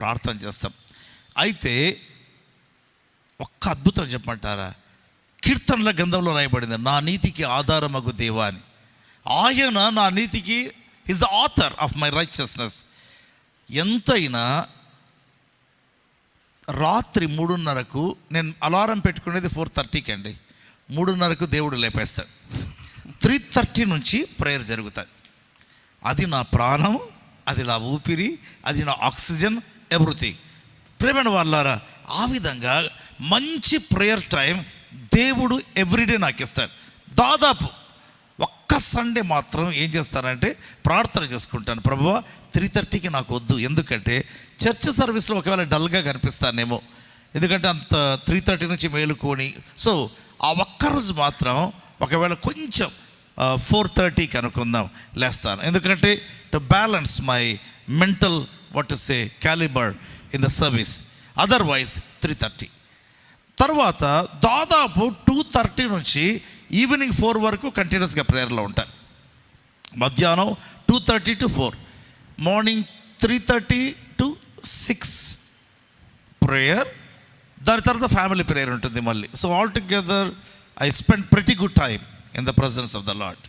ప్రార్థన చేస్తాం. అయితే ఒక్క అద్భుతం చెప్పమంటారా? కీర్తనల గ్రంథంలో రాయబడింది, నా నీతికి ఆధారమగు దేవా అని. ఆయన నా నీతికి is the author of my righteousness. ఎంతైనా రాత్రి 3:30కు నేను అలారం పెట్టుకునేది 4:30కి అండి. 3:30కు దేవుడు లేపేస్తాడు. 3:30 నుంచి ప్రేయర్ జరుగుతుంది. అది నా ప్రాణం, అది నా ఊపిరి, అది నా ఆక్సిజన్, ఎవ్రీథింగ్. ప్రేమైన వాళ్ళారా, ఆ విధంగా మంచి ప్రేయర్ టైం దేవుడు ఎవ్రీడే నాకు ఇస్తాడు. దాదాపు ఒక్క సండే మాత్రం ఏం చేస్తానంటే ప్రార్థన చేసుకుంటాను, ప్రభువా 3:30కి నాకు వద్దు. ఎందుకంటే చర్చ్ సర్వీస్లో ఒకవేళ డల్గా కనిపిస్తానేమో, ఎందుకంటే అంత 3:30 నుంచి మేలుకొని. సో ఆ ఒక్కరోజు మాత్రం ఒకవేళ కొంచెం 4:30కి అనుకుందాం లేస్తాను. ఎందుకంటే to balance my mental what to say calibre in the service. Otherwise 3:30 తర్వాత దాదాపు 2:30 నుంచి ఈవినింగ్ 4 వరకు కంటిన్యూస్గా ప్రేయర్లో ఉంటాను. మధ్యాహ్నం 2:30 to 4, మార్నింగ్ 3:30 to 6 ప్రేయర్. దాని తర్వాత ఫ్యామిలీ ప్రేయర్ ఉంటుంది మళ్ళీ. So all together I spend pretty good time in the presence of the lord.